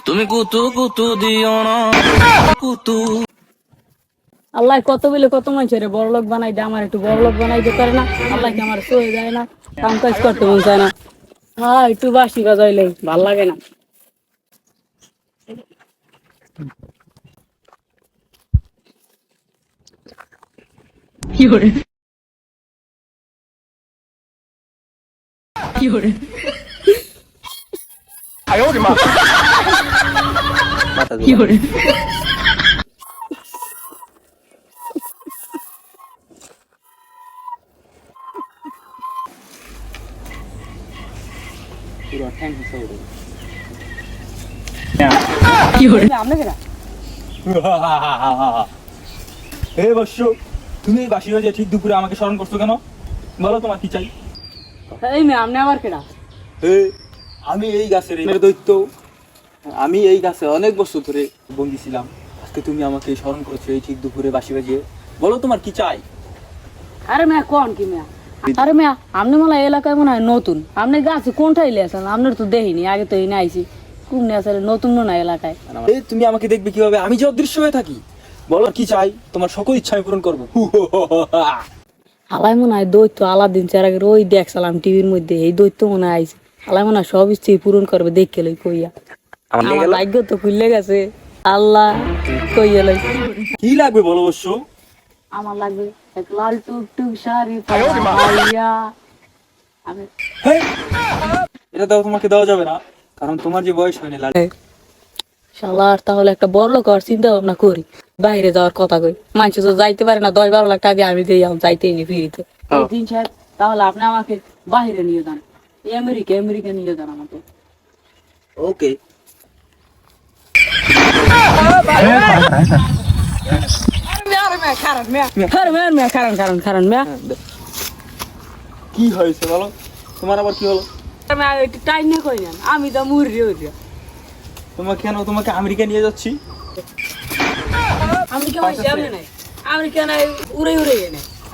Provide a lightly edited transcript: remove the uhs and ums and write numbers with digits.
তুমি কুতু কুতু দিও না কুতু। আল্লাহ কত বলে কত মানুষের বড় লোক বানাই দে, আমার একটু বড় লোক বানাই দিতে পারে না। আল্লাহ কি আমার সয়ে যায় না, কাম কাজ করতে মন চায় না। হ্যাঁ একটু বাসি বাজাইলে ভাল লাগে না। কি করে কি করে কি করে কি করে আপনি কেনা হে বৎস, তুমি এই বাসি বাজে ঠিক দুপুরে আমাকে স্মরণ করছো কেন? বলো তোমার কি চাই? এই মেয়ে আপনি আবার কেনা হে, আমি এই গাছের দৈত্য। আমি এই গাছে অনেক বছর ধরে বন্দি ছিলাম। আজকে তুমি আমাকে স্মরণ করছো এই ঠিক দুপুরে বাসি বাজিয়ে। বলো তোমার কি চাই? আরে মেয়া কোন কি মেয়া আরে মেয়া আপনি মনে হয় এলাকায় মনে হয় নতুন, আপনি গাছে কোনটা এলে আছেন? আপনার তো দেখিনি, আগে তো এনে আইছি। কোন আসলে নতুন মনে হয় এলাকায়। এই তুমি আমাকে দেখবে কিভাবে? আমি যে অদৃশ্য হয়ে থাকি। বলো কি চাই? তোমার সকল ইচ্ছা আমি পূরণ করবো। হালাই মনে হয় দৈত্য আলাদিন চেরাগের ওই দেখছিলাম টিভির মধ্যে, এই দৈত্য মনে হয় আইছে। হালাই মনে হয় সব ইচ্ছে পূরণ করবে, দেখে লই কইয়া। আমার ভাগ্য তো খুললে গেছে, আল্লাহ কইয়া লই। কি লাগবে বলো অবশ্য? আমার লাগবে এক লাল টুকটুক শাড়ি পরা। আমি হেই, এটা দাও, তোমাকে দেওয়া যাবে না, কারণ তোমার যে বয়স হয়নি। শালার তাহলে একটা বড় লোক হওয়ার চিন্তা ভাবনা করি, বাইরে যাওয়ার কথা কই। মানুষ তো যাইতে পারে না, 10-12 লাখ টাকা দিয়ে আমি দিই, যাইতেই নি ফ্রিতে। এই দিন সাহেব তাহলে আপনি আমাকে বাইরে নিয়ে যান, আমেরিকা নিয়ে যান আমাকে। ওকে। কি হয়েছে বলো? তোমার আবার কি হলো? আমি তো মুড়ি তোমাকে আমেরিকা নিয়ে যাচ্ছি। আমি কেমন নাই, আমেরিকা নাই উড়ে উড়ে এনে